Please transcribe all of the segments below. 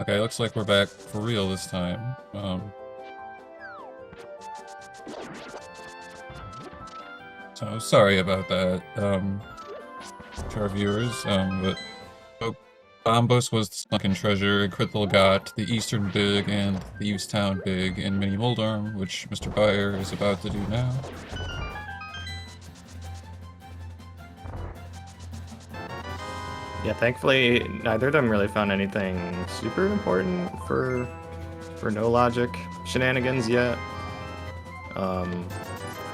Okay, looks like we're back for real this time. So sorry about that, to our viewers, but Bombos was the sunken treasure, krithel got the Eastern Big and the East Town Big in Mini Moldorm, which MrByer is about to do now. Yeah, thankfully, neither of them really found anything super important for no logic shenanigans yet.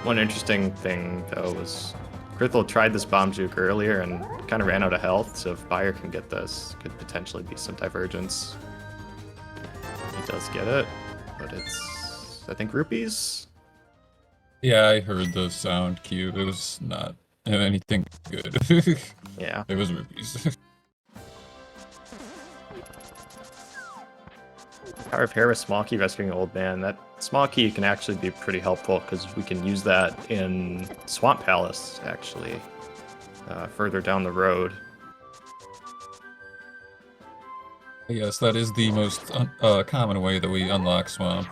One interesting thing, though, was krithel tried this bomb juke earlier and kind of ran out of health, so if Byer can get this, could potentially be some divergence. He does get it, but it's, I think, rupees? Yeah, I heard the sound cue. It was not anything good. Yeah. It was rupees. Power of Hair with small key rescuing old man. That small key can actually be pretty helpful because we can use that in Swamp Palace, actually, further down the road. Yes, that is the most common way that we unlock Swamp.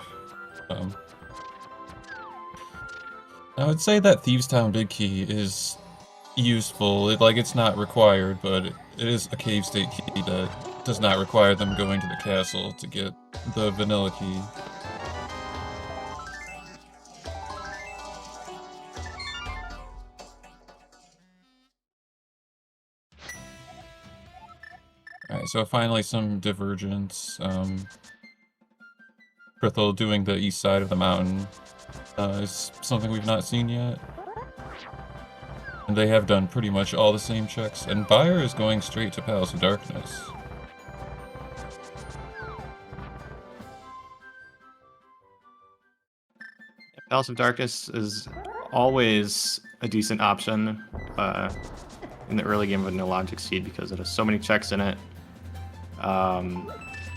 I would say that Thieves Town Big Key is useful. It's not required, but it is a cave state key that does not require them going to the castle to get the vanilla key. Alright, so finally some divergence. krithel doing the east side of the mountain is something we've not seen yet. And they have done pretty much all the same checks, and Byer is going straight to Palace of Darkness. Palace of Darkness is always a decent option in the early game of no logic seed because it has so many checks in it.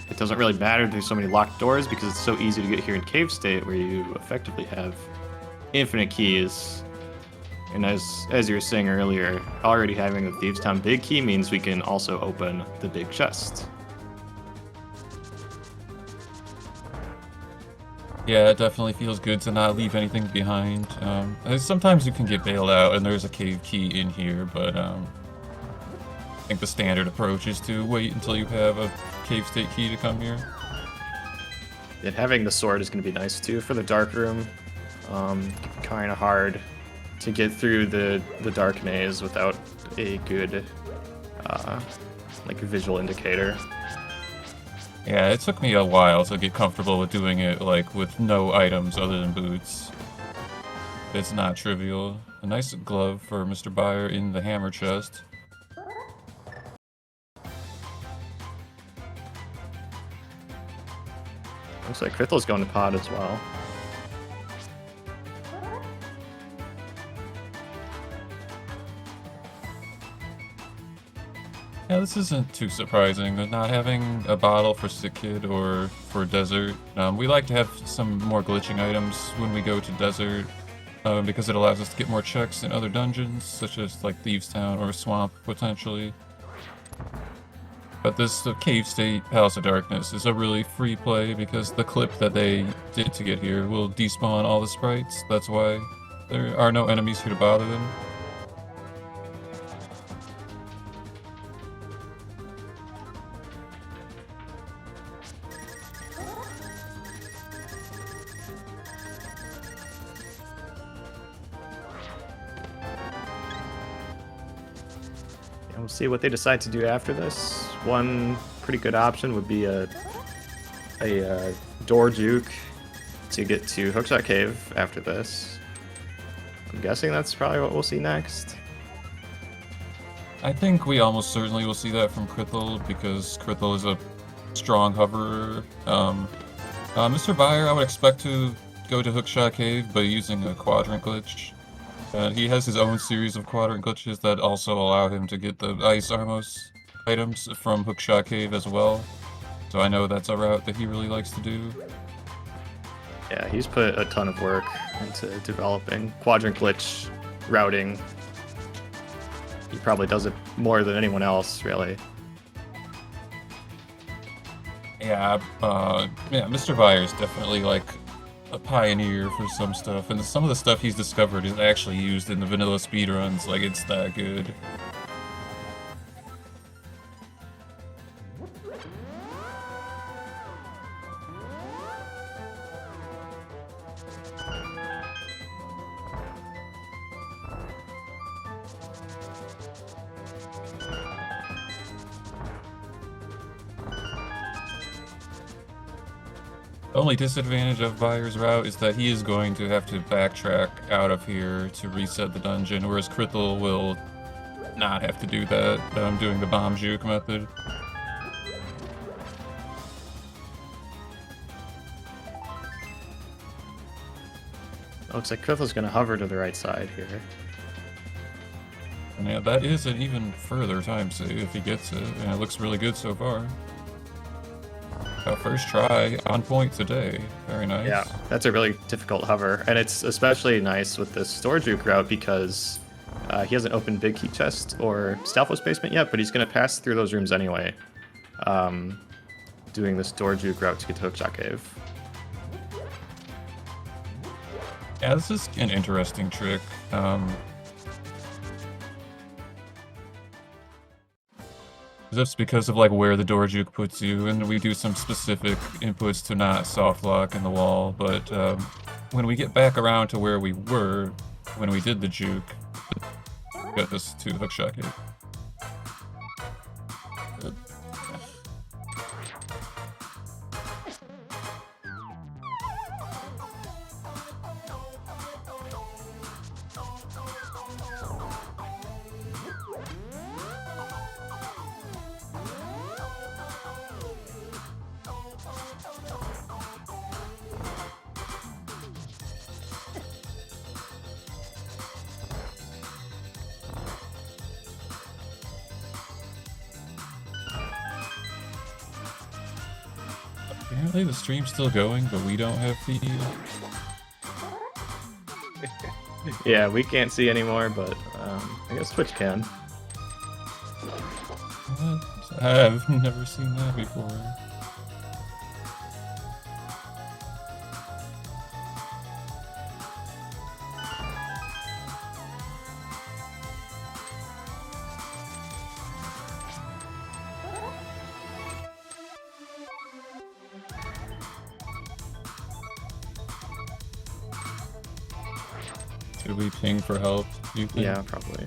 It doesn't really matter there's so many locked doors because it's so easy to get here in cave state where you effectively have infinite keys. And as you were saying earlier, already having the Thieves Town Big Key means we can also open the big chest. Yeah, it definitely feels good to not leave anything behind. Sometimes you can get bailed out and there's a cave key in here, but I think the standard approach is to wait until you have a cave state key to come here. And having the sword is going to be nice too for the dark room. Kind of hard to get through the dark maze without a good visual indicator. Yeah, it took me a while to get comfortable with doing it with no items other than boots. It's not trivial. A nice glove for MrByer in the hammer chest. Looks like krithle's going to pod as well. Yeah, this isn't too surprising. Not having a bottle for Sick Kid or for Desert. We like to have some more glitching items when we go to Desert, because it allows us to get more checks in other dungeons, such as Thieves Town or Swamp, potentially. But this Cave State Palace of Darkness is a really free play because the clip that they did to get here will despawn all the sprites. That's why there are no enemies here to bother them. We'll see what they decide to do after this. One pretty good option would be a door juke to get to Hookshot Cave after this. I'm guessing that's probably what we'll see next. I think we almost certainly will see that from krithel because krithel is a strong hoverer. MrByer, I would expect to go to Hookshot Cave by using a quadrant glitch. He has his own series of quadrant glitches that also allow him to get the Ice Armos items from Hookshot Cave as well. So I know that's a route that he really likes to do. Yeah, he's put a ton of work into developing quadrant glitch routing. He probably does it more than anyone else, really. Yeah, yeah, MrByer is definitely like a pioneer for some stuff, and some of the stuff he's discovered is actually used in the vanilla speedruns. Like, it's that good. The only disadvantage of Byer's route is that he is going to have to backtrack out of here to reset the dungeon, whereas krithel will not have to do that, doing the bomb juke method. Looks like Krithel's going to hover to the right side here. And yeah, that is an even further time save if he gets it, and it looks really good so far. First try, on point today. Very nice. Yeah, that's a really difficult hover, and it's especially nice with this storage juke route because he hasn't opened Big Key Chest or Stalfos Basement yet, but he's going to pass through those rooms anyway, doing the storage juke route to get to Hookshot Cave. Yeah, this is an interesting trick. Just because of like where the door juke puts you, and we do some specific inputs to not soft lock in the wall, but when we get back around to where we were when we did the juke, got this to Hookshot Cave. Apparently the stream's still going, but we don't have feed. Yeah, we can't see anymore, but I guess Twitch can. What? I've never seen that before. Should we ping for help, do you think? Yeah, probably.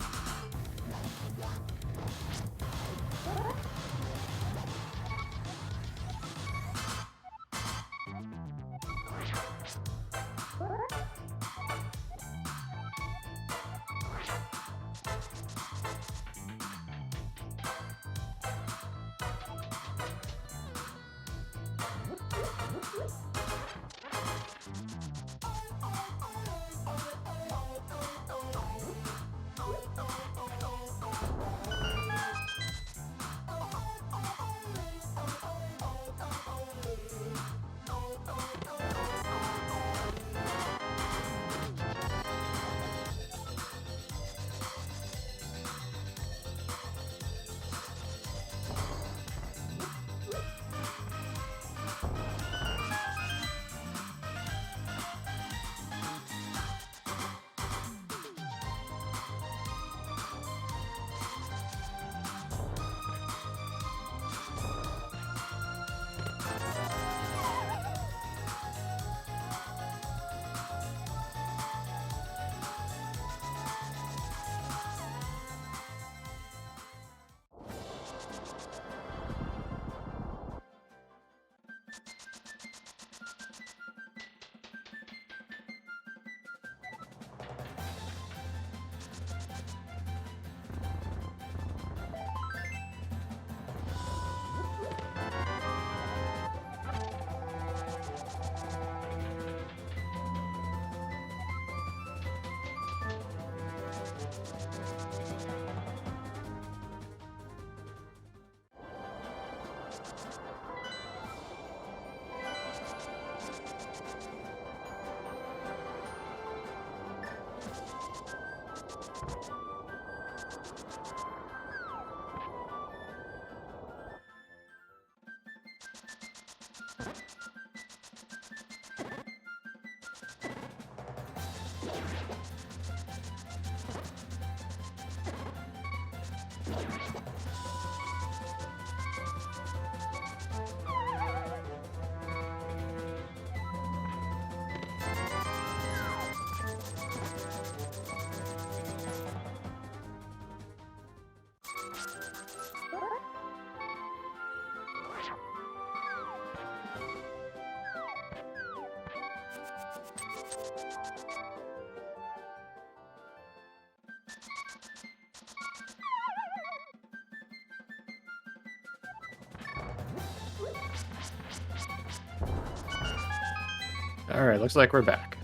Alright, looks like we're back.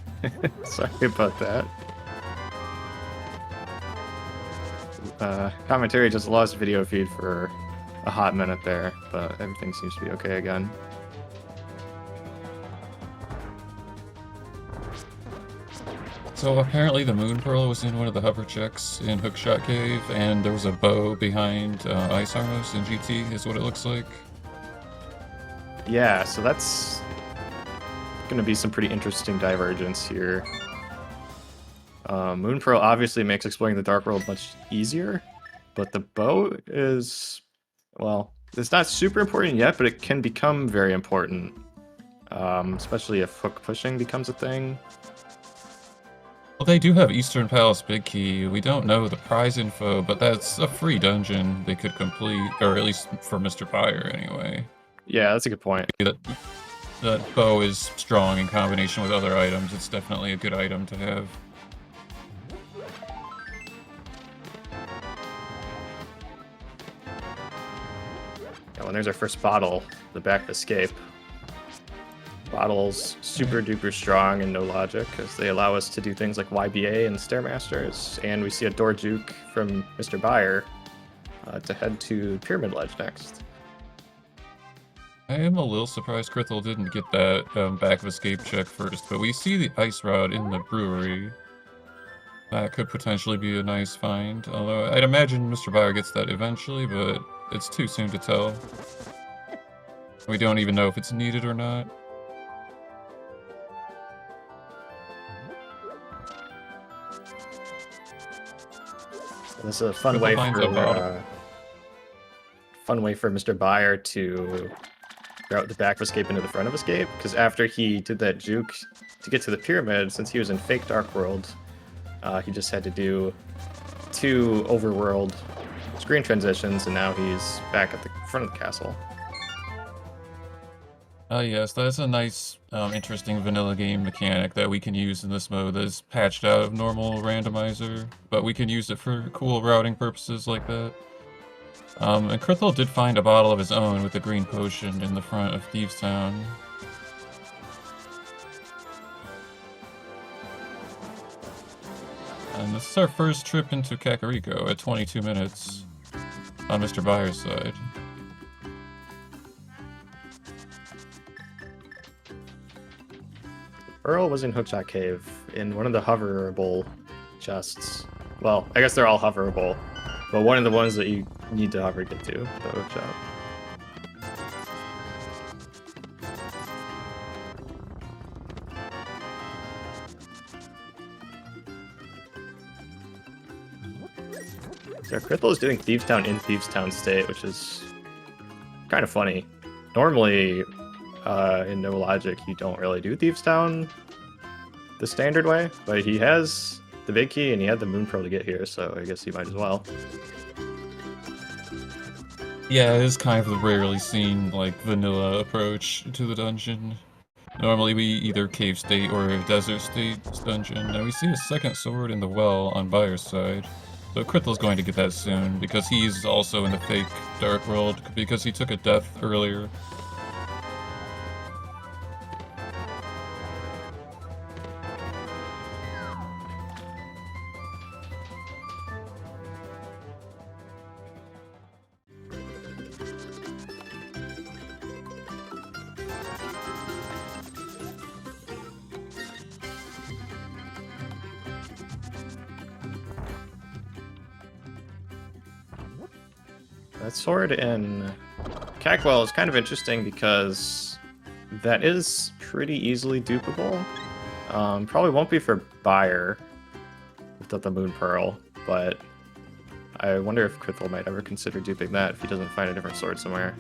Sorry about that. Commentary just lost video feed for a hot minute there, but everything seems to be okay again. So apparently the Moon Pearl was in one of the hover checks in Hookshot Cave, and there was a bow behind Ice Armos in GT, is what it looks like. Yeah, so that's going to be some pretty interesting divergence here. Moon Pearl obviously makes exploring the Dark World much easier, but the bow is, well, it's not super important yet, but it can become very important, especially if hook pushing becomes a thing. Well, they do have Eastern Palace Big Key. We don't know the prize info, but that's a free dungeon they could complete, or at least for MrByer anyway. Yeah, that's a good point. That bow is strong in combination with other items. It's definitely a good item to have. Yeah, when there's our first bottle, the back of escape. Bottles super duper strong and no logic, because they allow us to do things like YBA and Stairmasters, and we see a door juke from MrByer to head to Pyramid Ledge next. I am a little surprised krithel didn't get that back of escape check first, but we see the ice rod in the brewery. That could potentially be a nice find, although I'd imagine MrByer gets that eventually, but it's too soon to tell. We don't even know if it's needed or not. This is a fun way for MrByer to route the back of escape into the front of escape, because after he did that juke to get to the pyramid, since he was in fake Dark World, he just had to do 2 overworld screen transitions, and now he's back at the front of the castle. Yes, that's a nice, interesting vanilla game mechanic that we can use in this mode that is patched out of normal randomizer, but we can use it for cool routing purposes like that. And krithel did find a bottle of his own with a green potion in the front of Thieves Town. And this is our first trip into Kakariko at 22 minutes on MrByer's side. Earl was in Hookshot Cave in one of the hoverable chests. Well, I guess they're all hoverable, but one of the ones that you need to hover to get to, the Hookshot. So krithel is doing Thieves Town in Thieves Town state, which is kind of funny. Normally, in No Logic, you don't really do Thieves Town the standard way, but he has the big key and he had the Moon Pearl to get here, so I guess he might as well. Yeah, it is kind of the rarely seen, like, vanilla approach to the dungeon. Normally we either cave state or desert state dungeon. Now we see a second sword in the well on Byer's side. So krithel's going to get that soon, because he's also in the fake Dark World, because he took a death earlier. That sword in Cackwell is kind of interesting because that is pretty easily dupable. Probably won't be for Byer without the Moon Pearl, but I wonder if krithel might ever consider duping that if he doesn't find a different sword somewhere.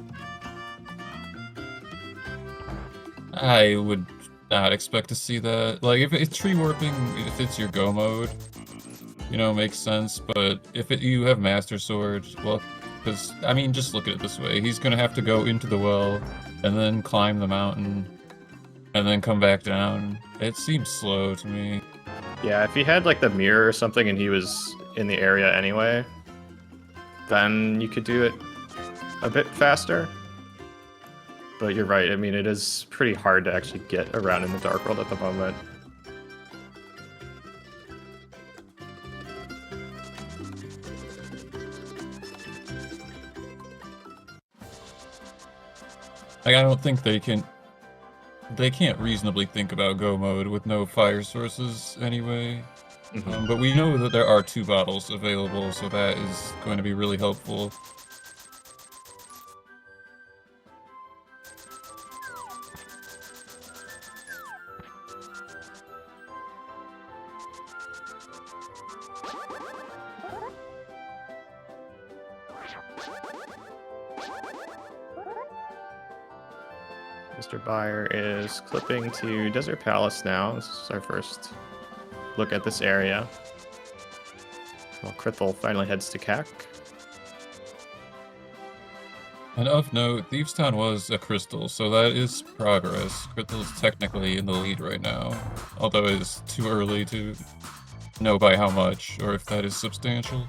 I would not expect to see that. Like, if it's tree warping, if it's your go mode, you know, makes sense, but if you have Master Sword, well, because, I mean, just look at it this way. He's going to have to go into the well, and then climb the mountain, and then come back down. It seems slow to me. Yeah, if he had, like, the mirror or something and he was in the area anyway, then you could do it a bit faster. but you're right. I mean, it is pretty hard to actually get around in the Dark World at the moment. Like, I don't think they can't reasonably think about go mode with no fire sources anyway. But we know that there are 2 bottles available, so that is going to be really helpful. MrByer is clipping to Desert Palace now. This is our first look at this area. Well, krithel finally heads to CAC. And of note, Thievestown was a crystal, so that is progress. Krithel is technically in the lead right now, although it is too early to know by how much, or if that is substantial.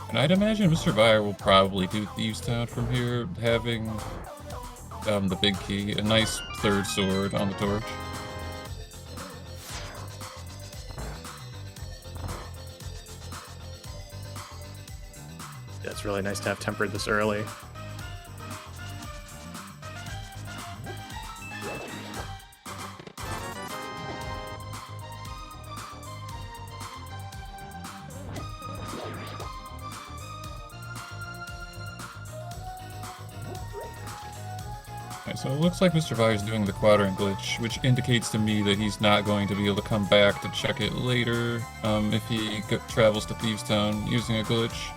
And I'd imagine MrByer will probably do Thievestown from here, having the big key, a nice 3rd sword on the torch. Yeah, it's really nice to have tempered this early. Okay, so it looks like MrByer is doing the quadrant glitch, which indicates to me that he's not going to be able to come back to check it later if he travels to Thievestown using a glitch.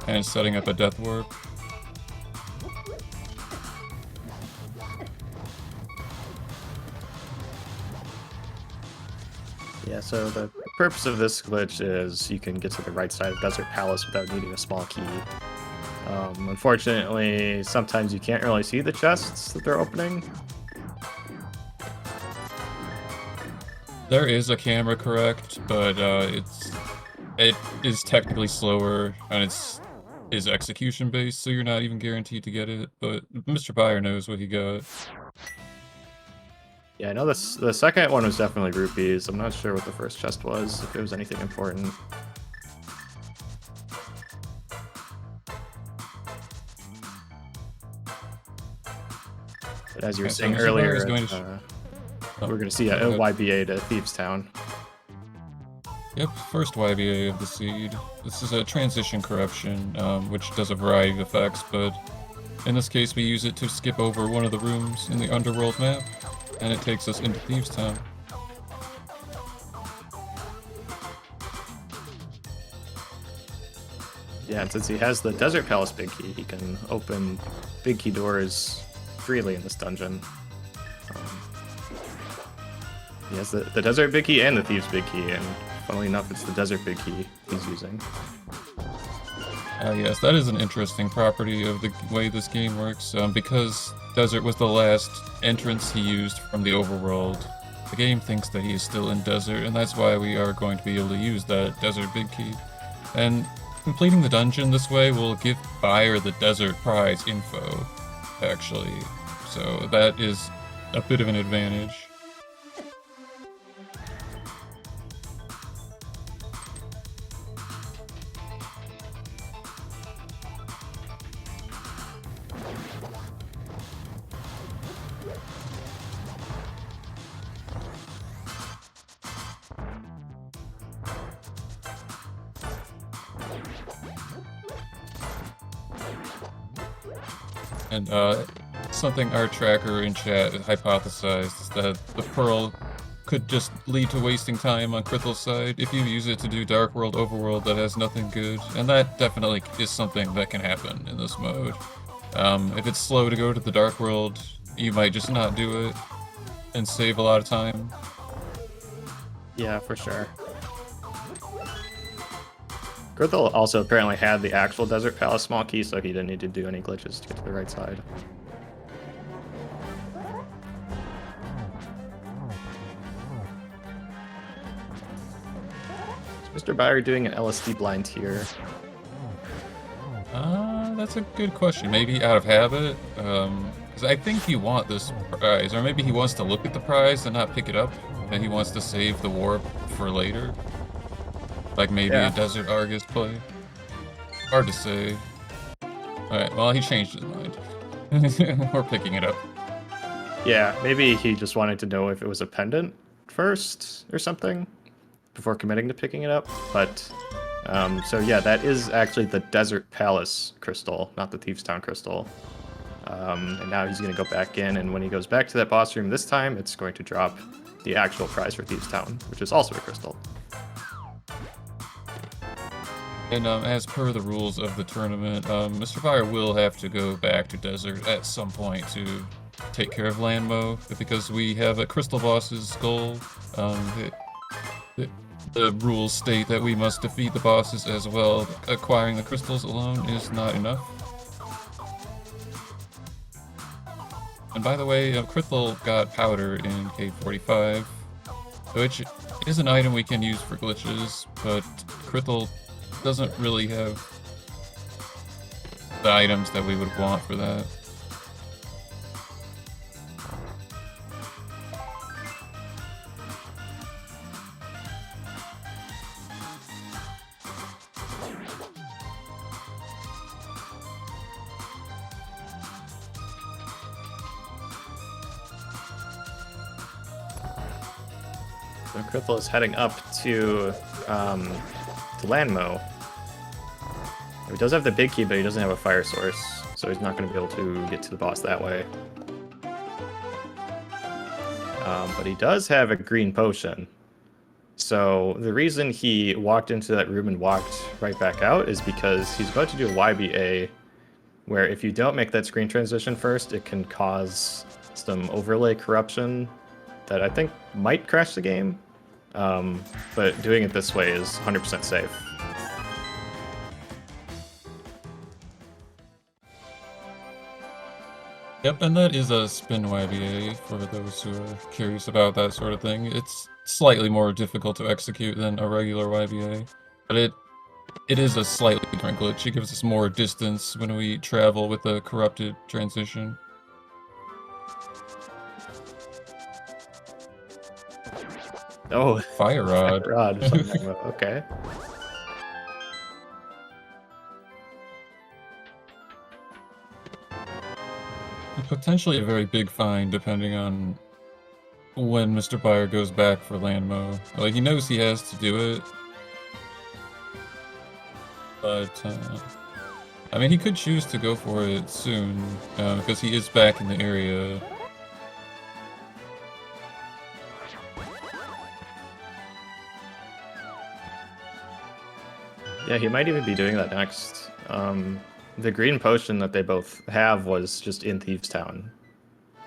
And setting up a death warp. Yeah, so the purpose of this glitch is you can get to the right side of Desert Palace without needing a small key. Unfortunately, sometimes you can't really see the chests that they're opening. There is a camera correct, but it is technically slower, and is execution based, so you're not even guaranteed to get it. But MrByer knows what he got. Yeah, I know the second one was definitely rupees. I'm not sure what the first chest was, if it was anything important. But as you were saying earlier, we're going to see a YBA to Thievestown. Yep, first YBA of the seed. This is a transition corruption, which does a variety of effects, but in this case we use it to skip over one of the rooms in the underworld map, and it takes us into Thievestown. Yeah, and since he has the Desert Palace big key, he can open big key doors freely in this dungeon. He has the Desert big key and the Thieves big key, and funnily enough, it's the Desert big key he's using. Yes, that is an interesting property of the way this game works. Because Desert was the last entrance he used from the overworld, the game thinks that he is still in Desert, and that's why we are going to be able to use that Desert big key. And completing the dungeon this way will give Buyer the Desert prize info, actually. So that is a bit of an advantage. And something our tracker in chat hypothesized is that the Pearl could just lead to wasting time on Krithel's side if you use it to do Dark World Overworld that has nothing good, and that definitely is something that can happen in this mode. If it's slow to go to the Dark World, you might just not do it and save a lot of time. Yeah, for sure. Krithel also apparently had the actual Desert Palace small key, so he didn't need to do any glitches to get to the right side. Is MrByer doing an LSD blind here? That's a good question. Maybe out of habit, because I think you want this prize, or maybe he wants to look at the prize and not pick it up, and he wants to save the warp for later. Like maybe a Desert Argus play. Hard to say. Alright, well, he changed his mind. We're picking it up. Yeah, maybe he just wanted to know if it was a pendant first or something before committing to picking it up. But, so yeah, that is actually the Desert Palace crystal, not the Thieves Town crystal. And now he's going to go back in, and when he goes back to that boss room this time, it's going to drop the actual prize for Thieves Town, which is also a crystal. And as per the rules of the tournament, MrByer will have to go back to Desert at some point to take care of Landmo, because we have a Crystal Boss's goal. The rules state that we must defeat the bosses as well. Acquiring the crystals alone is not enough. And by the way, Krithel got powder in K45, which is an item we can use for glitches, but Krithel doesn't really have the items that we would want for that. So Krithel is heading up to Landmo. He does have the big key, but he doesn't have a fire source, so he's not going to be able to get to the boss that way. But he does have a green potion. So the reason he walked into that room and walked right back out is because he's about to do a YBA, where if you don't make that screen transition first, it can cause some overlay corruption that I think might crash the game. But doing it this way is 100% safe. Yep, and that is a spin YBA for those who are curious about that sort of thing. It's slightly more difficult to execute than a regular YBA, but it is a slightly different glitch. It gives us more distance when we travel with a corrupted transition. Oh, Fire Rod. Fire Rod. Okay. Potentially a very big find, depending on when MrByer goes back for Landmo. Like, he knows he has to do it, but I mean, he could choose to go for it soon, because he is back in the area. Yeah, he might even be doing that next. The green potion that they both have was just in Thieves Town,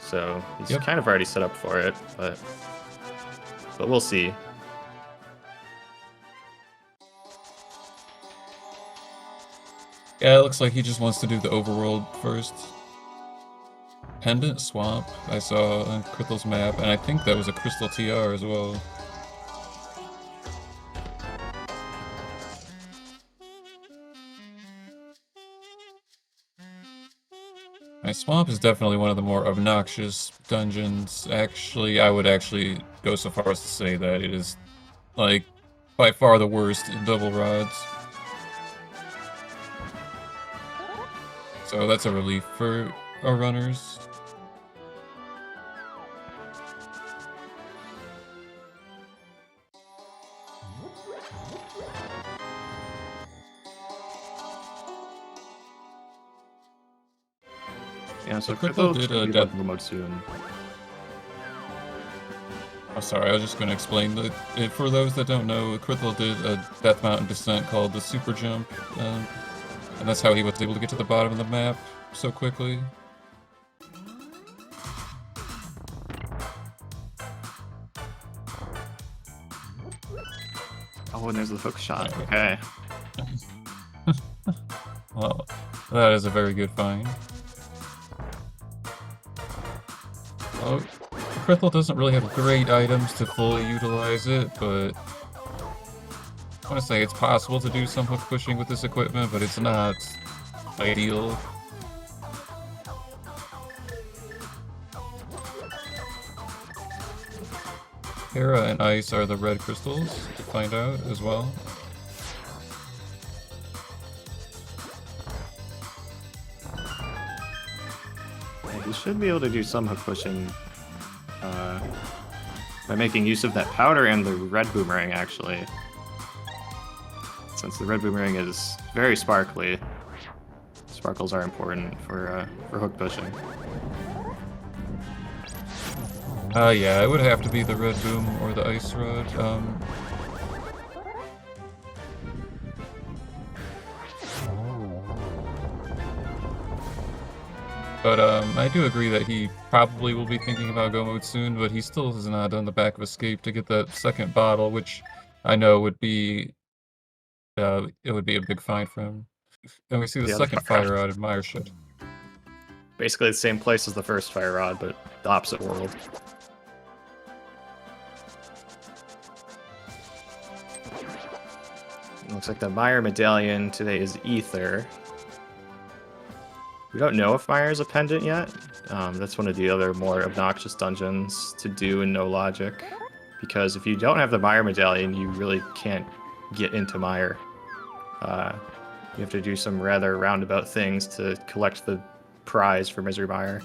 so he's kind of already set up for it, but we'll see. Yeah, it looks like he just wants to do the overworld first. Pendant Swamp, I saw on Krithel's map, and I think that was a Crystal TR as well. My Swamp is definitely one of the more obnoxious dungeons. Actually, I would actually go so far as to say that it is, like, by far the worst in Double Rods. So that's a relief for our runners. Yeah, so Krithel did a death mode soon. Oh, sorry, I was just going to explain that for those that don't know, Krithel did a Death Mountain descent called the Super Jump, and that's how he was able to get to the bottom of the map so quickly. Oh, and there's the hook shot. Okay. Well, that is a very good find. Well, krithel doesn't really have great items to fully utilize it, but I want to say it's possible to do some hook pushing with this equipment, but it's not ideal. Hera and Ice are the red crystals to find out as well. You should be able to do some hook pushing by making use of that powder and the red boomerang, actually. Since the red boomerang is very sparkly, sparkles are important for hook pushing. Yeah, it would have to be the red boom or the ice rod. But I do agree that he probably will be thinking about go mode soon, but he still has not done the back of escape to get that second bottle, which I know would be it would be a big find for him. And we see the second fire rod in Meyer shit. Basically the same place as the first fire rod, but the opposite world. Looks like the Meyer medallion today is Ether. We don't know if Meyer is a pendant yet. That's one of the other more obnoxious dungeons to do in no logic. Because if you don't have the Meyer medallion, you really can't get into Meyer. You have to do some rather roundabout things to collect the prize for MrByer.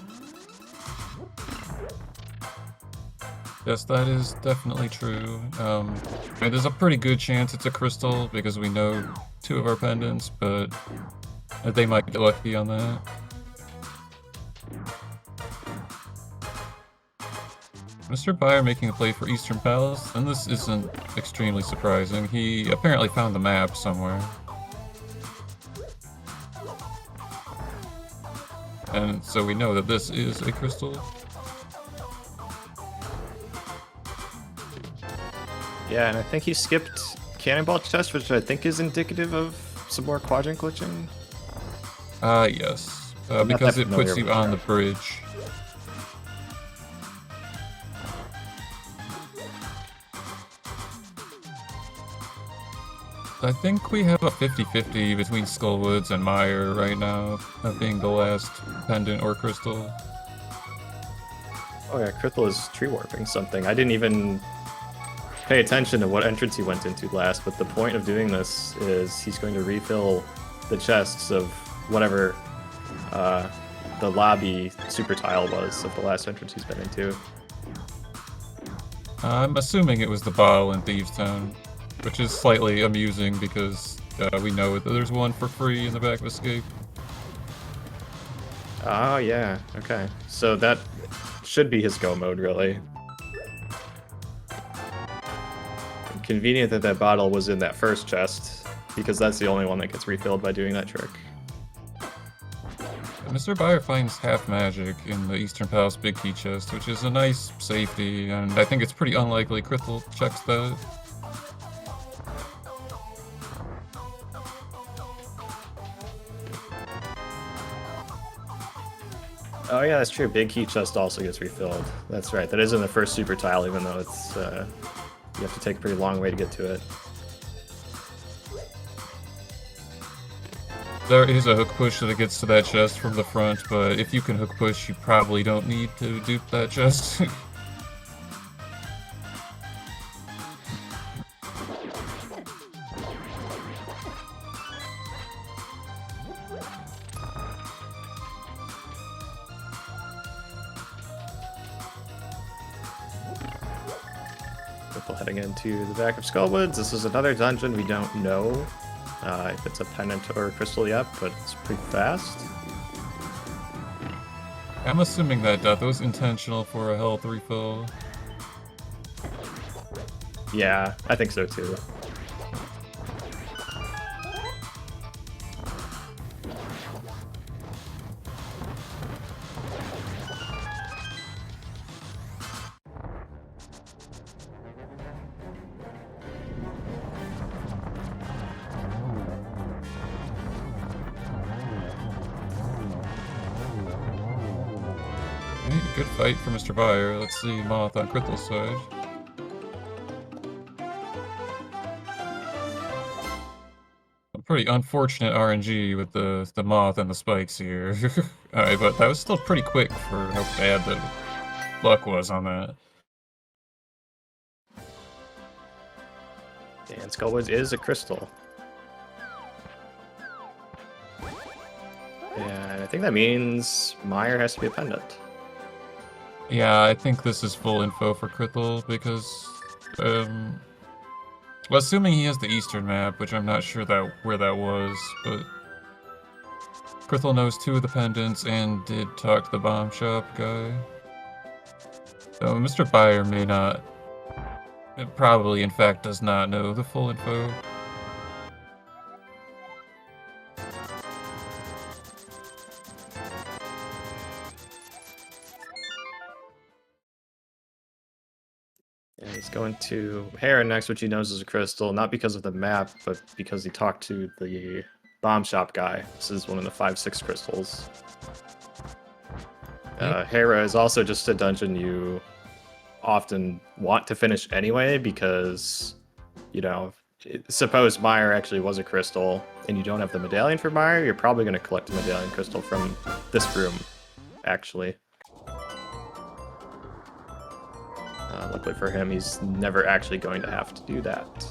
Yes, that is definitely true. I mean, there's a pretty good chance it's a crystal because we know two of our pendants, but they might get lucky on that. MrByer making a play for Eastern Palace, and this isn't extremely surprising. He apparently found the map somewhere. And so we know that this is a crystal. Yeah, and I think he skipped Cannonball Chest, which I think is indicative of some more quadrant glitching. Yes. Because it puts you on the bridge. I think we have a 50-50 between Skullwoods and Meyer right now, being the last pendant or crystal. Oh yeah, krithel is tree warping something. I didn't even pay attention to what entrance he went into last, but the point of doing this is he's going to refill the chests of whatever the lobby super tile was of the last entrance he's been into. I'm assuming it was the bottle in Thieves Town, which is slightly amusing because we know that there's one for free in the back of Escape. Oh yeah, okay. So that should be his go mode, really. Convenient that that bottle was in that first chest, because that's the only one that gets refilled by doing that trick. MrByer finds half magic in the Eastern Palace Big Key chest, which is a nice safety, and I think it's pretty unlikely krithel checks that. Oh yeah, that's true. Big Key chest also gets refilled. That's right. That is in the first super tile, even though it's you have to take a pretty long way to get to it. There is a hook push that gets to that chest from the front, but if you can hook push, you probably don't need to dupe that chest. Heading into the back of Skullwoods. This is another dungeon we don't know if it's a pendant or a crystal yet, but it's pretty fast. I'm assuming that death was intentional for a health refill. Yeah, I think so too. good fight for MrByer. Let's see Moth on Krithel's side. A pretty unfortunate RNG with the Moth and the spikes here. Alright, but that was still pretty quick for how bad the luck was on that. And Skullwoods is a crystal. And I think that means Meyer has to be a pendant. Yeah, I think this is full info for Krithel because, well, assuming he has the eastern map, which I'm not sure where that was, but Krithel knows 2 of the pendants and did talk to the bomb shop guy. So MrByer may not, probably in fact does not know the full info. And he's going to Hera next, which he knows is a crystal, not because of the map, but because he talked to the bomb shop guy. This is one of the 5-6 crystals. Hera is also just a dungeon you often want to finish anyway, because, you know, suppose Meyer actually was a crystal and you don't have the medallion for Meyer, you're probably going to collect the medallion crystal from this room, actually. Luckily for him, he's never actually going to have to do that.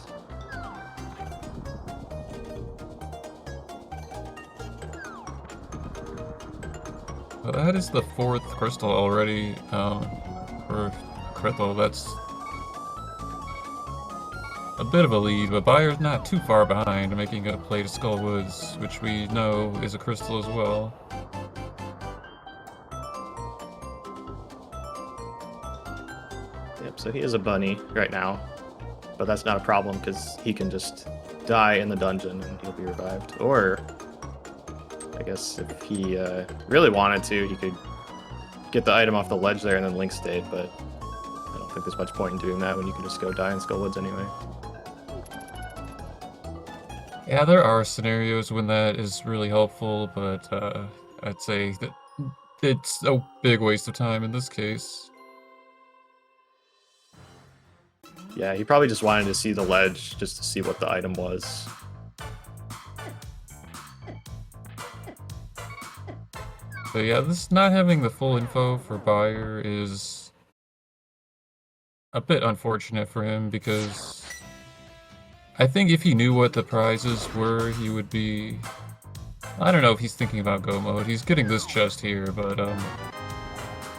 Well, that is the 4th crystal already for Krithel. That's a bit of a lead, but Byer's not too far behind, making a play to Skullwoods, which we know is a crystal as well. Yep, so he is a bunny right now, but that's not a problem because he can just die in the dungeon and he'll be revived. Or, I guess if he really wanted to, he could get the item off the ledge there and then link state, but I don't think there's much point in doing that when you can just go die in Skullwoods anyway. Yeah, there are scenarios when that is really helpful, but I'd say that it's a big waste of time in this case. Yeah, he probably just wanted to see the ledge just to see what the item was. But yeah, this not having the full info for Byer is a bit unfortunate for him because I think if he knew what the prizes were, he would be... I don't know if he's thinking about go mode. He's getting this chest here, but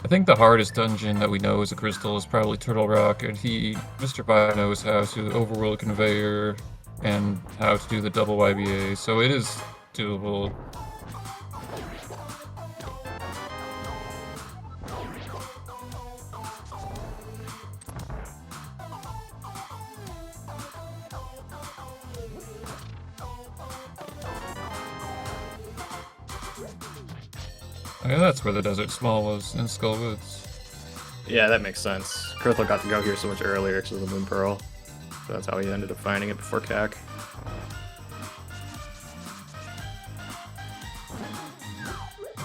I think the hardest dungeon that we know is a crystal is probably Turtle Rock, and MrByer knows how to overworld conveyor and how to do the double YBA, so it is doable. Yeah, that's where the Desert Small was, in Skullwoods. Yeah, that makes sense. Krithel got to go here so much earlier because of the Moon Pearl. So that's how he ended up finding it before CAC.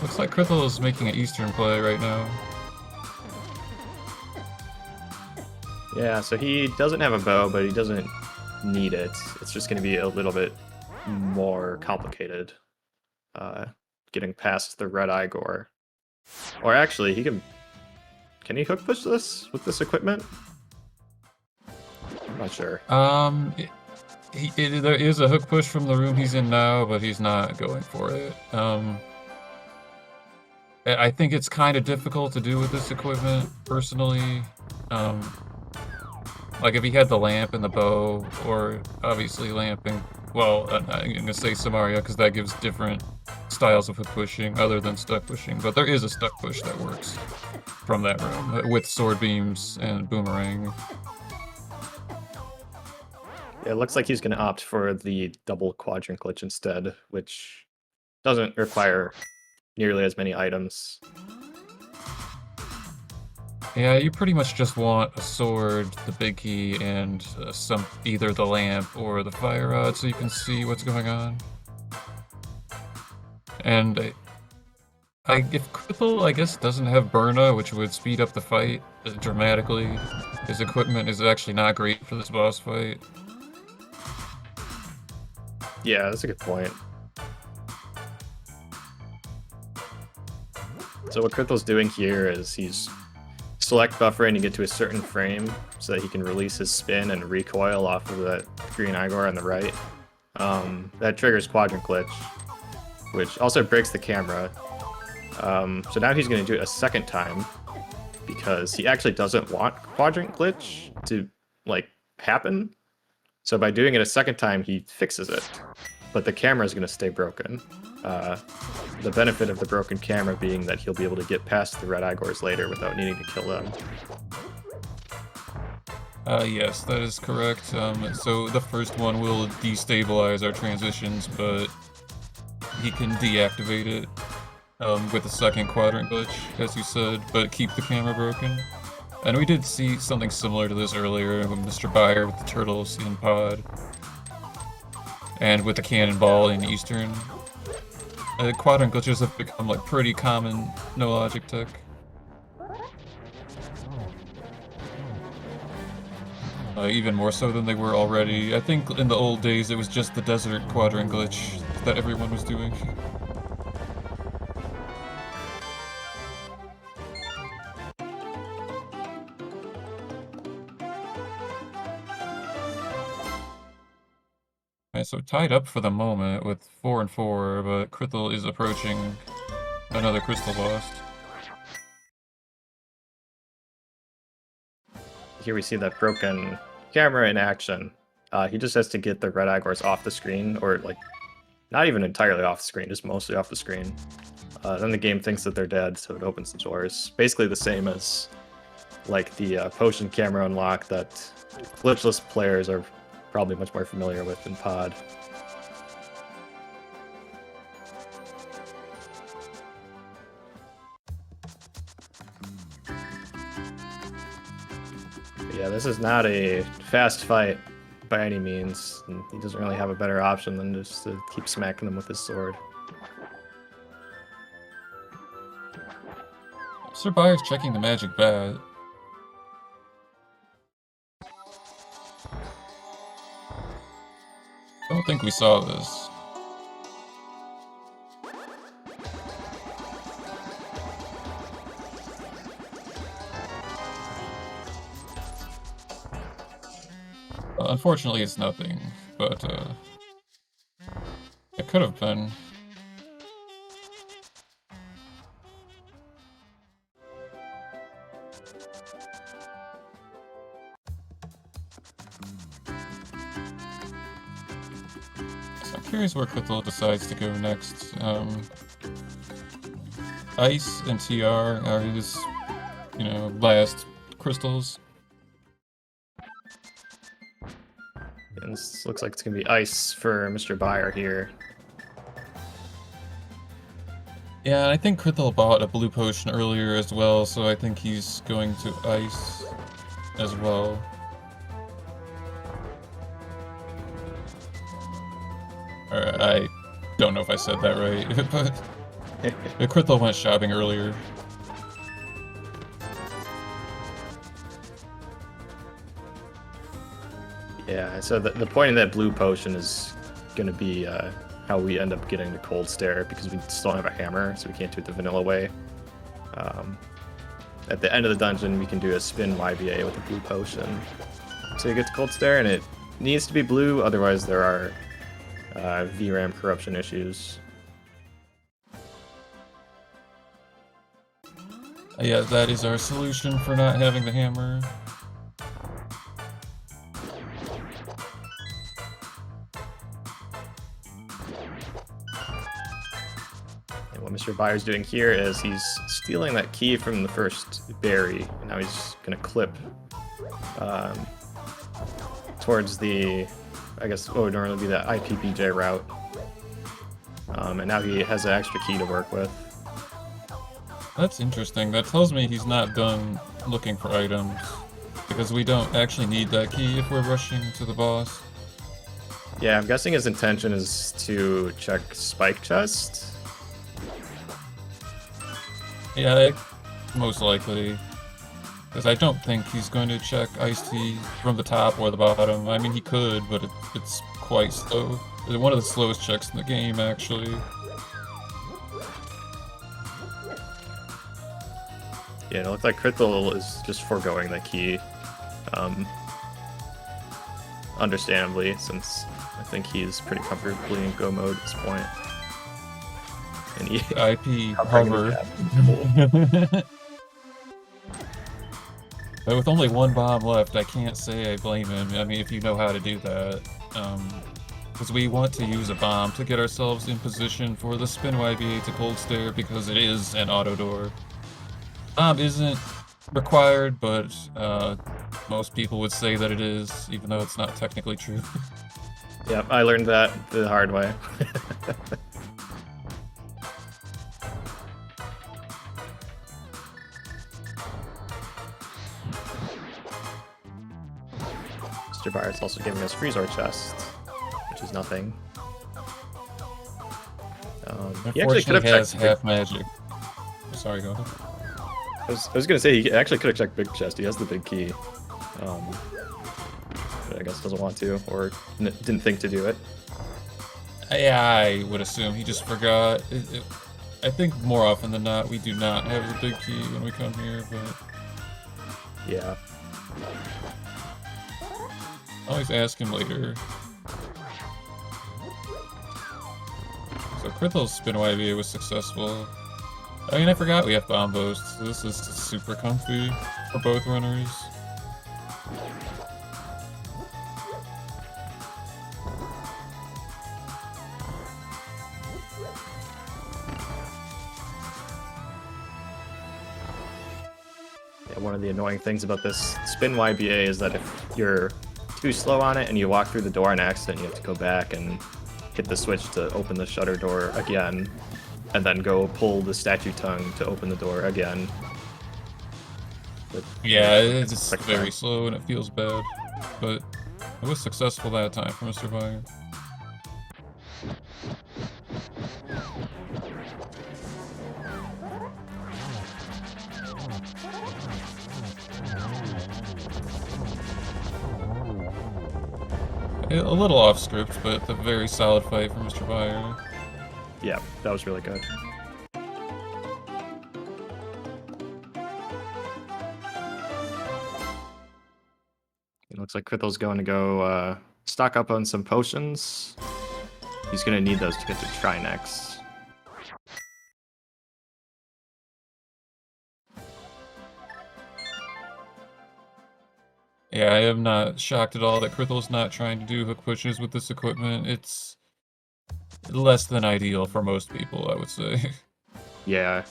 Looks like Krithel is making an Eastern play right now. Yeah, so he doesn't have a bow, but he doesn't need it. It's just going to be a little bit more complicated. Getting past the Red Eye Gore. Or actually, he can he hook push this with this equipment? I'm not sure. There is a hook push from the room he's in now, but he's not going for it. I think it's kind of difficult to do with this equipment, personally. Like if he had the lamp and the bow, or obviously lamping. Well, I'm gonna say Samaria because that gives different styles of hook pushing other than stuck pushing, but there is a stuck push that works from that room with sword beams and boomerang. Yeah, it looks like he's going to opt for the double quadrant glitch instead, which doesn't require nearly as many items. Yeah, you pretty much just want a sword, the big key, and either the lamp or the fire rod so you can see what's going on. And If krithel, I guess, doesn't have Burna, which would speed up the fight dramatically, his equipment is actually not great for this boss fight. Yeah, that's a good point. So what Krithel's doing here is he's select buffering to get to a certain frame so that he can release his spin and recoil off of that green Igor on the right. That triggers quadrant glitch, which also breaks the camera. So now he's going to do it a second time because he actually doesn't want quadrant glitch to like happen. So by doing it a second time, he fixes it, but the camera is going to stay broken. The benefit of the broken camera being that he'll be able to get past the red Igors later without needing to kill them. Yes, that is correct. So the first one will destabilize our transitions, but he can deactivate it with the second quadrant glitch, as you said, but keep the camera broken. And we did see something similar to this earlier with MrByer with the turtles in pod, and with the cannonball in Eastern. Quadrant glitches have become like pretty common no logic tech. Even more so than they were already. I think in the old days it was just the desert quadrant glitch that everyone was doing. Alright, so tied up for the moment with 4 and 4, but krithel is approaching another crystal boss. Here we see that broken camera in action. He just has to get the red Igors off the screen, or like not even entirely off the screen, just mostly off the screen. Then the game thinks that they're dead, so it opens the doors. Basically the same as like the potion camera unlock that glitchless players are probably much more familiar with in pod. Yeah, this is not a fast fight by any means. And he doesn't really have a better option than just to keep smacking them with his sword. MrByer's checking the magic bat. I don't think we saw this. Unfortunately, it's nothing, but it could have been. So I'm curious where krithel decides to go next. Ice and TR are his, last crystals. And this looks like it's going to be ice for MrByer here. Yeah, I think krithel bought a blue potion earlier as well, so I think he's going to ice as well. I don't know if I said that right, but krithel went shopping earlier. Yeah, so the point of that blue potion is going to be how we end up getting the cold stare, because we still don't have a hammer, so we can't do it the vanilla way. At the end of the dungeon, we can do a spin YBA with a blue potion. So you get the cold stare, and it needs to be blue, otherwise there are VRAM corruption issues. Yeah, that is our solution for not having the hammer. And what MrByer's doing here is he's stealing that key from the first berry, and now he's going to clip towards the, I guess, what would normally be the IPPJ route. And now he has an extra key to work with. That's interesting. That tells me he's not done looking for items, because we don't actually need that key if we're rushing to the boss. Yeah, I'm guessing his intention is to check Spike Chest. Yeah, most likely. Because I don't think he's going to check iced tea from the top or the bottom. I mean, he could, but it's quite slow. It's one of the slowest checks in the game, actually. Yeah, it looks like krithel is just foregoing the key. Understandably, since I think he's pretty comfortably in go mode at this point. And he IP hover. But with only one bomb left, I can't say I blame him. I mean, if you know how to do that. Because we want to use a bomb to get ourselves in position for the spin YBA to cold stare because it is an auto door. Bomb isn't required, but most people would say that it is, even though it's not technically true. Yep, I learned that the hard way. MrByer is also giving us Freezor chest, which is nothing. He actually could have has checked half magic. Sorry, go ahead. I was gonna say he actually could have checked big chest. He has the big key, but I guess doesn't want to or didn't think to do it. Yeah, I would assume he just forgot. I think more often than not, we do not have the big key when we come here, but Yeah. always ask him later. So Krithel's spin YBA was successful. I mean, I forgot we have bomb boast, so this is super comfy for both runners. Yeah, one of the annoying things about this spin YBA is that if you're too slow on it and you walk through the door on accident, you have to go back and hit the switch to open the shutter door again, and then go pull the statue tongue to open the door again. But, Yeah, it's just very slow and it feels bad, but it was successful that time for MrByer. A little off script, but a very solid fight for MrByer. Yeah, that was really good. It looks like Krithel's going to go stock up on some potions. He's going to need those to get to Trinex. Yeah, I am not shocked at all that Krithel's not trying to do hook pushes with this equipment. It's less than ideal for most people, I would say. Yeah.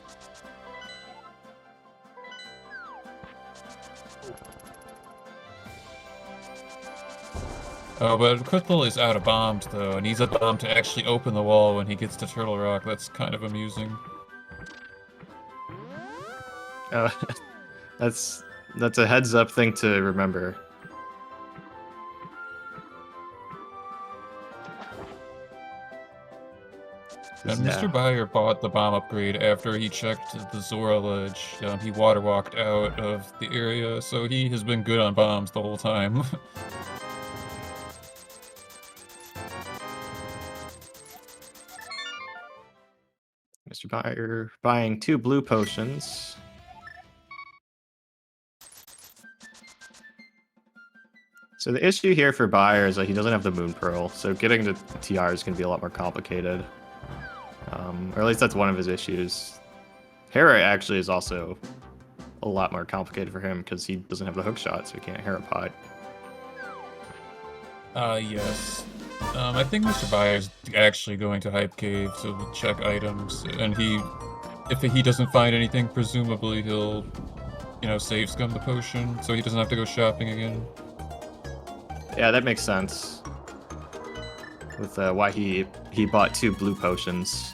Oh, but Krithel is out of bombs, though, and he's a bomb to actually open the wall when he gets to Turtle Rock. That's kind of amusing. That's a heads-up thing to remember. And MrByer bought the bomb upgrade after he checked the Zora ledge. He water walked out of the area, so he has been good on bombs the whole time. MrByer buying 2 blue potions. So the issue here for Byer is that he doesn't have the Moon Pearl, so getting to TR is going to be a lot more complicated. Or at least that's one of his issues. Hera actually is also a lot more complicated for him because he doesn't have the hook shot, so he can't Hera pot. Yes. I think MrByer is actually going to Hype Cave to check items, and if he doesn't find anything, presumably he'll, save scum the potion, so he doesn't have to go shopping again. Yeah, that makes sense. With why he bought 2 blue potions.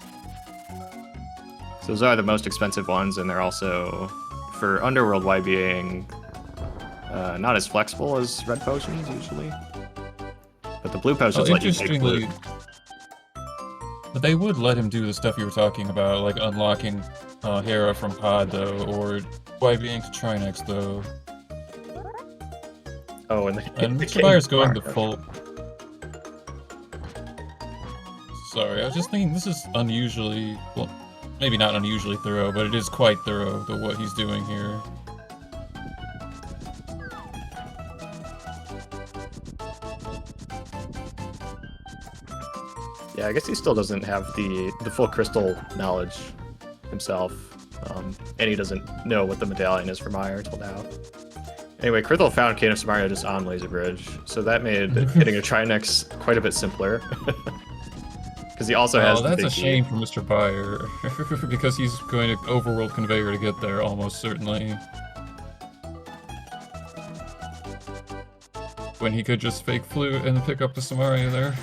So those are the most expensive ones, and they're also, for Underworld YBAing, not as flexible as red potions usually. But the blue potions let you take blue. But they would let him do the stuff you were talking about, like unlocking Hera from Pod, though, or YBing to Trinex, though. Oh, And MrByer's going the full... Sorry, I was just thinking this is unusually... Well, maybe not unusually thorough, but it is quite thorough, what he's doing here. Yeah, I guess he still doesn't have the full crystal knowledge himself, and he doesn't know what the medallion is for Meyer until now. Anyway, Krithel found Kane of Samaria just on Laser Bridge, so that made hitting a Trinex quite a bit simpler. Because he also has. Oh, that's a shame for MrByer, because he's going to overworld conveyor to get there almost certainly. When he could just fake flute and pick up the Samaria there.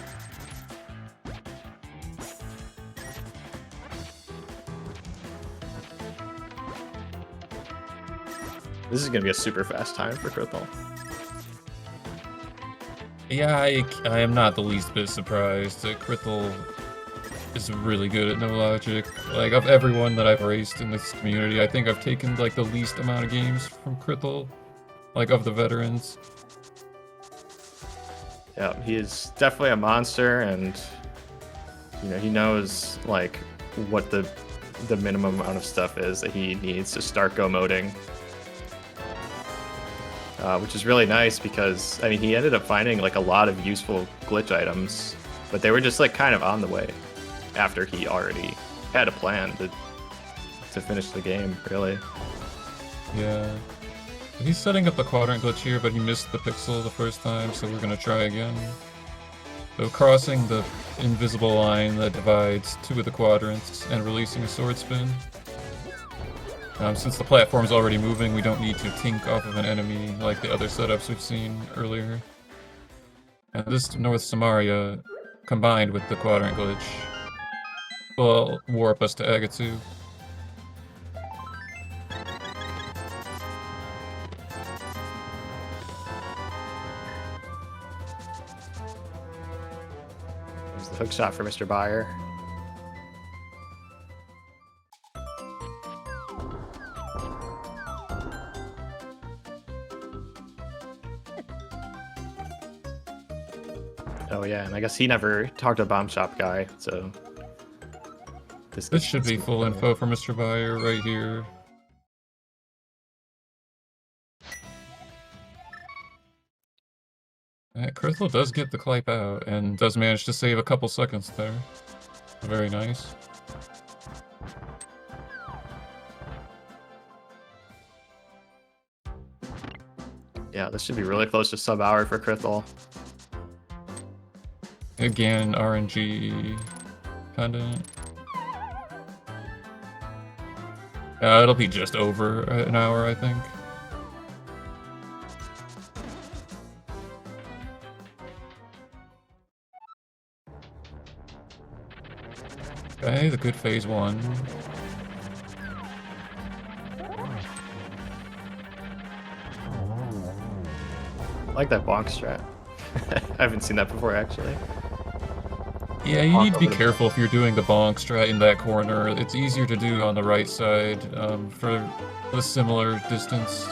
This is going to be a super fast time for Krithel. Yeah, I am not the least bit surprised. Krithel is really good at no logic. Like, of everyone that I've raced in this community, I think I've taken, like, the least amount of games from Krithel. Like, of the veterans. Yeah, he is definitely a monster, and, you know, he knows, like, what the minimum amount of stuff is that he needs to start go moding. Which is really nice because, I mean, he ended up finding like a lot of useful glitch items, but they were just like kind of on the way after he already had a plan to finish the game, really. Yeah. He's setting up the quadrant glitch here, but he missed the pixel the first time, so we're gonna try again. So crossing the invisible line that divides two of the quadrants and releasing a sword spin. Since the platform's already moving, we don't need to tink off of an enemy like the other setups we've seen earlier. And this North Samaria, combined with the quadrant glitch, will warp us to Agatu. There's the hook shot for MrByer. Oh yeah, and I guess he never talked to a bomb shop guy, so this should be full info for MrByer right here. Krithel does get the clipe out and does manage to save a couple seconds there. Very nice. Yeah, this should be really close to sub-hour for Krithel. Again, RNG pendant. It'll be just over an hour, I think. Okay, the good phase one. I like that bonk strat. I haven't seen that before, actually. Yeah, you need to be careful if you're doing the bonk strat in that corner. It's easier to do on the right side for a similar distance.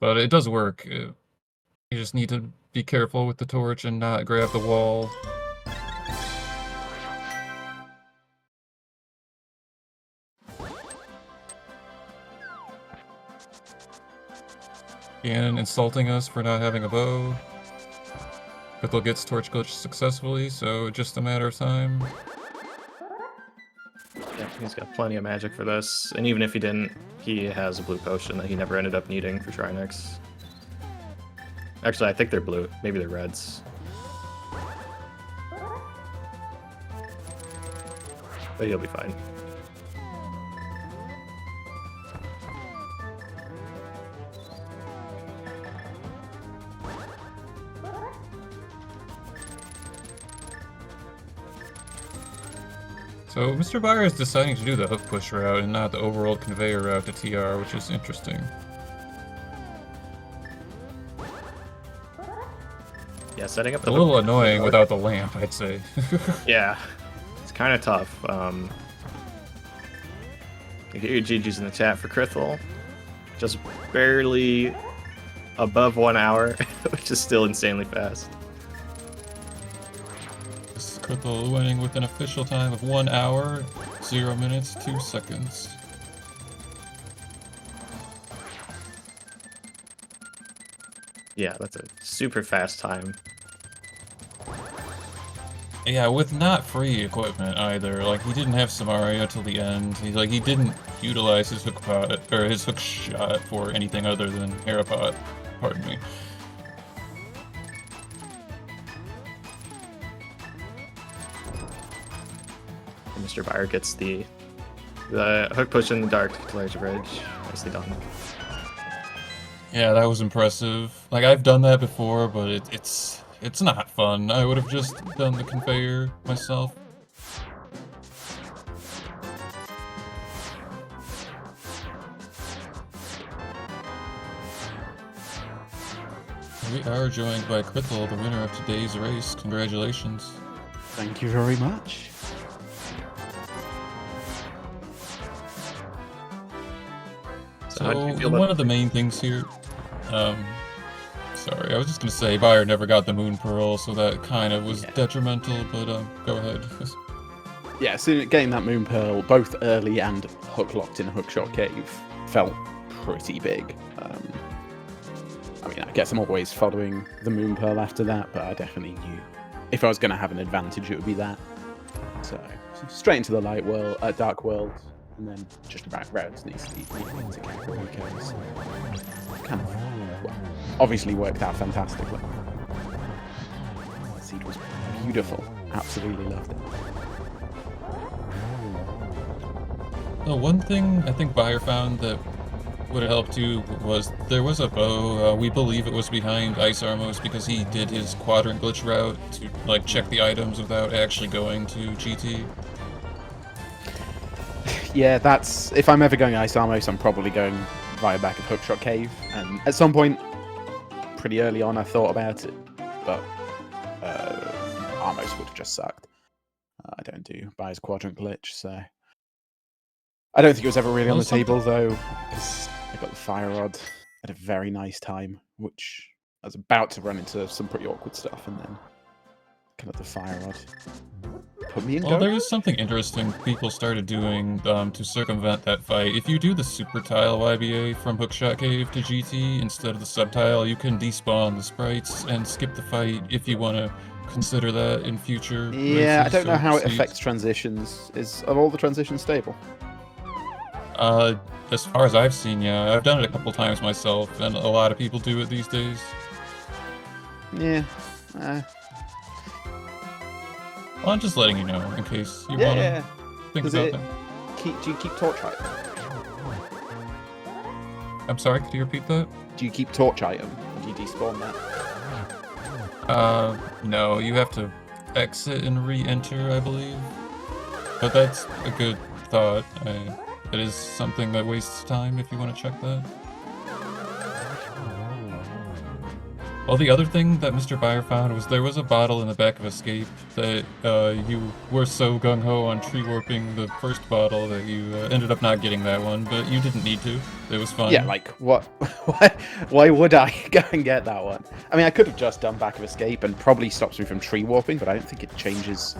But it does work. You just need to be careful with the torch and not grab the wall. Ganon insulting us for not having a bow. Krithel gets torch glitch successfully, so just a matter of time. Yeah, he's got plenty of magic for this, and even if he didn't, he has a blue potion that he never ended up needing for Trinex. Actually, I think they're blue. Maybe they're reds. But he'll be fine. So MrByer is deciding to do the hook push route and not the overworld conveyor route to TR, which is interesting. Yeah, setting up a little annoying without the lamp, I'd say. Yeah, it's kind of tough. You get your GG's in the chat for krithel. Just barely above 1 hour, which is still insanely fast. This is krithel winning with an official time of 1 hour, 0 minutes, 2 seconds. Yeah, that's a super fast time. Yeah, with not free equipment either. Like, he didn't have Samaria till the end. He didn't utilize his hook pot or his hook shot for anything other than Aeropot. Pardon me. MrByer gets the hook push in the dark to large bridge. Nicely done. Yeah, that was impressive. Like, I've done that before, but it's not fun. I would have just done the conveyor myself. We are joined by krithel, the winner of today's race. Congratulations. Thank you very much. So how do you feel one about of the main things here, sorry, I was just gonna say Byer never got the Moon Pearl, so that kind of was detrimental, but go ahead. Yeah, so getting that Moon Pearl, both early and hook locked in Hookshot Cave, felt pretty big. I mean, I guess I'm always following the Moon Pearl after that, but I definitely knew if I was going to have an advantage, it would be that. So straight into the light world, dark world, and then just about relatively into Kakariko's. Kind of, well, obviously worked out fantastically. The seed was beautiful. Absolutely loved it. Well, one thing I think Byer found that would have helped you was there was a bow. We believe it was behind Ice Armos because he did his quadrant glitch route to like check the items without actually going to GT. Yeah, that's if I'm ever going Ice Armos, I'm probably going via back of Hookshot Cave. And at some point, pretty early on, I thought about it, but Armos would have just sucked. I don't do Byer's quadrant glitch, so I don't think it was ever really on the table though, because I got the Fire Rod at a very nice time, which I was about to run into some pretty awkward stuff, and then kind of the Fire Rod put me in. Well, there is something interesting people started doing to circumvent that fight. If you do the super tile YBA from Hookshot Cave to GT instead of the subtile, you can despawn the sprites and skip the fight if you want to consider that in future Yeah, races I don't know how it seeds. affects transitions. Are all the transitions stable? As far as I've seen, yeah. I've done it a couple times myself, and a lot of people do it these days. Yeah. Well, I'm just letting you know, in case you Yeah. want to think Does about it that. do you keep torch item? I'm sorry, could you repeat that? Do you keep torch item? Or do you despawn that? No, you have to exit and re-enter, I believe. But that's a good thought. It is something that wastes time if you want to check that. Well, the other thing that MrByer found was there was a bottle in the back of Escape that you were so gung-ho on tree warping the first bottle that you ended up not getting that one, but you didn't need to. It was fun. Yeah, like, what? Why would I go and get that one? I mean, I could have just done back of Escape and probably stops me from tree warping, but I don't think it changes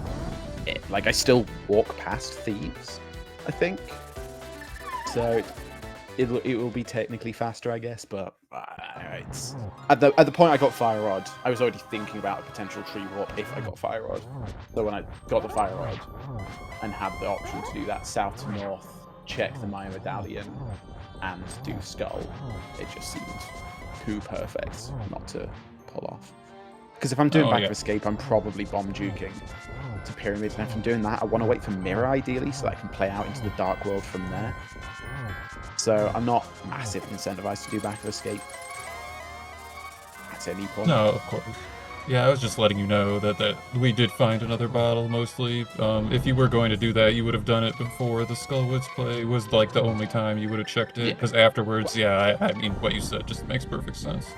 it. Like, I still walk past thieves, I think. So it will be technically faster, I guess, but it's at the point I got Fire Rod, I was already thinking about a potential tree warp if I got Fire Rod. So when I got the Fire Rod and had the option to do that south to north, check the Maya Medallion, and do Skull, it just seemed too perfect not to pull off. Because if I'm doing back of Escape, I'm probably bomb juking to Pyramid, and if I'm doing that, I want to wait for Mirror ideally, so that I can play out into the Dark World from there. So I'm not massively incentivized to do back of Escape at any point. No, of course. Yeah, I was just letting you know that we did find another bottle, mostly. If you were going to do that, you would have done it before the Skullwoods play was like the only time you would have checked it, because afterwards, I mean, what you said just makes perfect sense.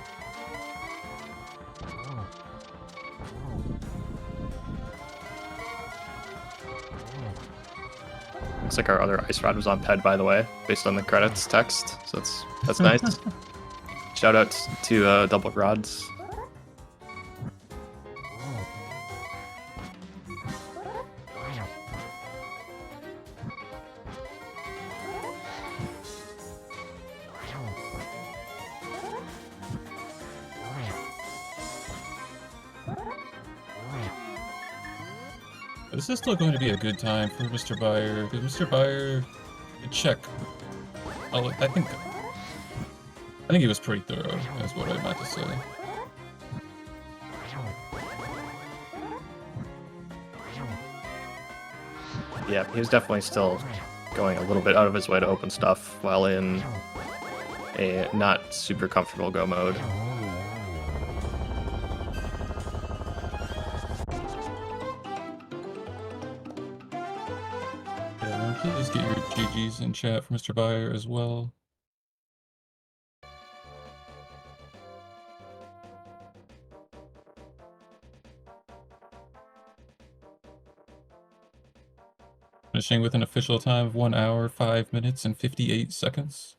Looks like our other ice rod was on PED, by the way, based on the credits text. So that's nice. Shout out to Double Rods. This is still going to be a good time for MrByer. MrByer, check. I think he was pretty thorough, is what I meant to say. Yeah, he was definitely still going a little bit out of his way to open stuff while in a not super comfortable go mode. Yeah, please get your GGs in chat for MrByer as well. Finishing with an official time of 1 hour, 5 minutes, and 58 seconds.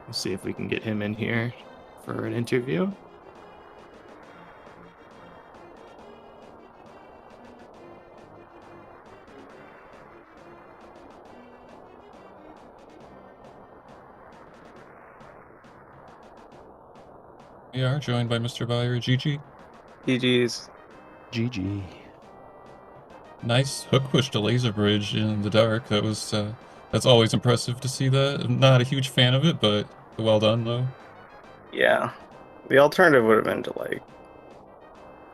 Let's see if we can get him in here for an interview. We are joined by MrByer. GG. GG's. GG. Nice hook push to laser bridge in the dark. That was that's always impressive to see that. I'm not a huge fan of it, but well done though. Yeah. The alternative would have been to like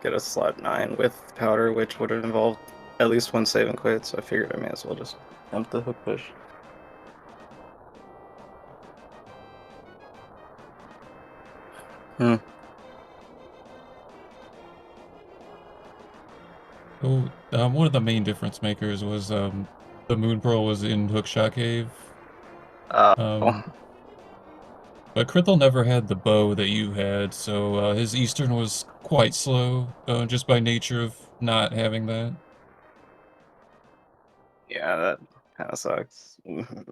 get a slot 9 with powder, which would have involved at least one save and quit, so I figured I may as well just jump the hook push. So, one of the main difference makers was the Moon Pearl was in Hookshot Cave. But krithel never had the bow that you had, so his Eastern was quite slow, just by nature of not having that. Yeah, that kind of sucks.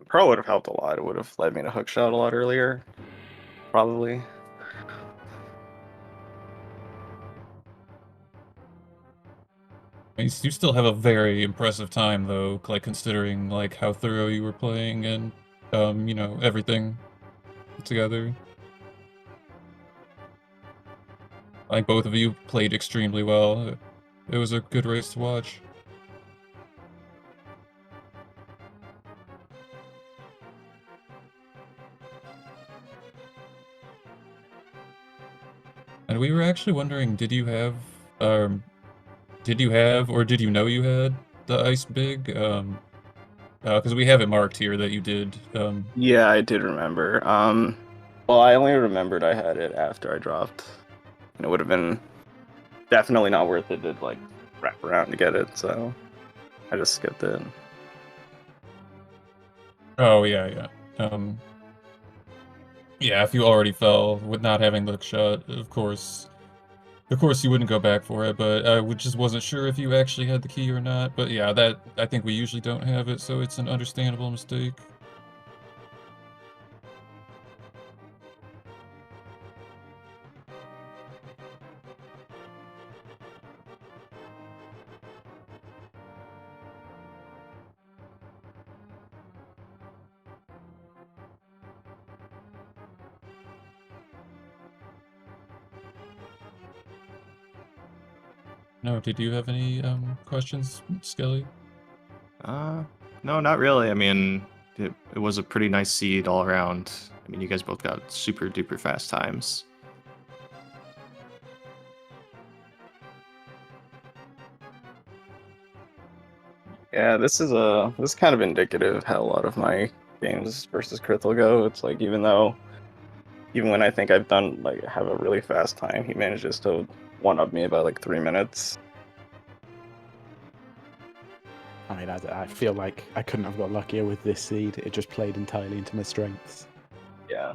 Pro would have helped a lot. It would have led me to hookshot a lot earlier, probably. You still have a very impressive time though, like considering like how thorough you were playing and you know, everything together. Like both of you played extremely well. It was a good race to watch. And we were actually wondering, did you have or did you know you had the ice big? Because we have it marked here that you did. Yeah, I did remember. Well, I only remembered I had it after I dropped. And it would have been definitely not worth it to like wrap around to get it, so I just skipped it. Oh yeah. Yeah, if you already fell with not having the shot, of course you wouldn't go back for it, but I just wasn't sure if you actually had the key or not. But yeah, that I think we usually don't have it, so it's an understandable mistake. No, did you have any questions, Skelly? No, not really. I mean, it was a pretty nice seed all around. I mean, you guys both got super duper fast times. Yeah, this is kind of indicative of how a lot of my games versus krithel go. It's like even when I think I've done like have a really fast time, he manages to one up me about like 3 minutes. I mean, I feel like I couldn't have got luckier with this seed. It just played entirely into my strengths. Yeah.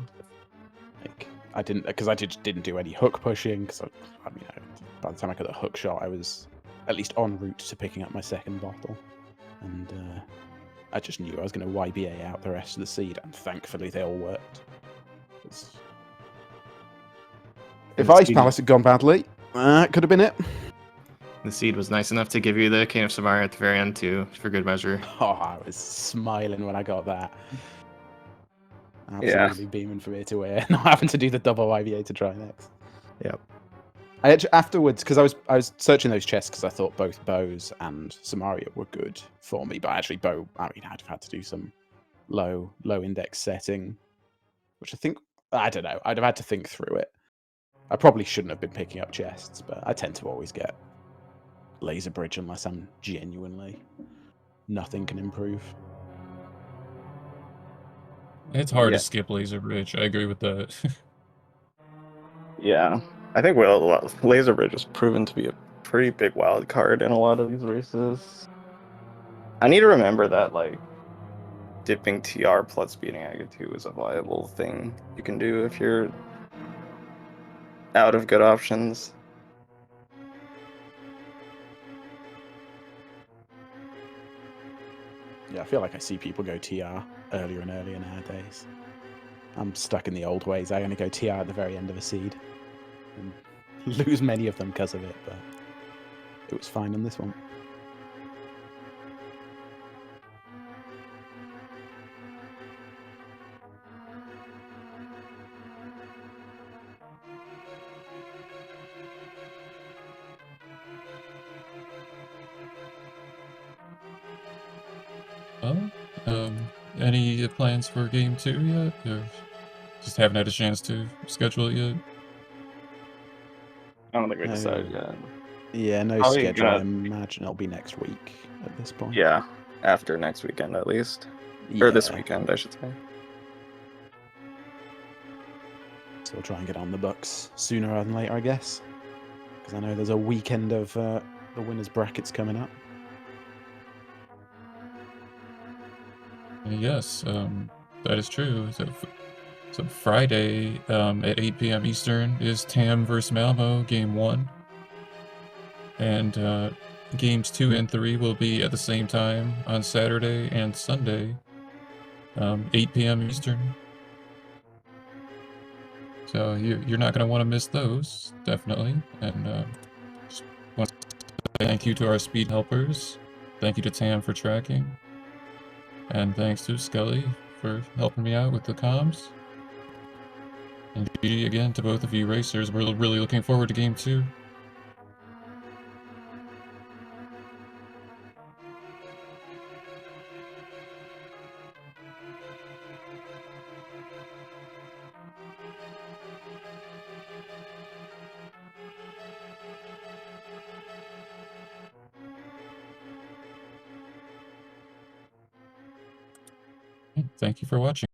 Like I didn't do any hook pushing because I mean, by the time I got the hook shot, I was at least en route to picking up my second bottle, and I just knew I was going to YBA out the rest of the seed, and thankfully they all worked. If the Ice seed- Palace had gone badly, that could have been it. The seed was nice enough to give you the Cane of Samara at the very end too, for good measure. Oh, I was smiling when I got that. Yeah. Absolutely beaming from ear to ear, not having to do the double YBA to try next. Yep. I actually, afterwards, because I was searching those chests because I thought both bows and Samaria were good for me, but actually bow, I mean, I'd have had to do some low index setting, which I don't know, I'd have had to think through it. I probably shouldn't have been picking up chests, but I tend to always get laser bridge unless I'm genuinely nothing can improve. It's hard Yeah. to skip Laser Bridge. I agree with that. Yeah. I think Laser Bridge has proven to be a pretty big wild card in a lot of these races. I need to remember that like dipping TR plus beating Aga2 is a viable thing you can do if you're out of good options. Yeah, I feel like I see people go TR earlier and earlier nowadays. I'm stuck in the old ways. I only go TR at the very end of a seed. And lose many of them because of it, but it was fine on this one. Oh, any plans for game 2 yet? Or just haven't had a chance to schedule it yet? I don't think we decided yet. Yeah, no Probably schedule. I gonna- imagine it'll be next week at this point. Yeah, after next weekend at least. Yeah. Or this weekend, I should say. So we'll try and get on the books sooner rather than later, I guess. Because I know there's a weekend of the winners' brackets coming up. Yes, that is true. So Friday at 8 p.m. Eastern is Tam vs. Malmo, Game 1. And Games 2 and 3 will be at the same time on Saturday and Sunday, 8 p.m. Eastern. So you're not going to want to miss those, definitely. And just want to say thank you to our speed helpers. Thank you to Tam for tracking. And thanks to Skelly for helping me out with the comms. And GG again to both of you racers. We're really looking forward to Game 2. Thank you for watching.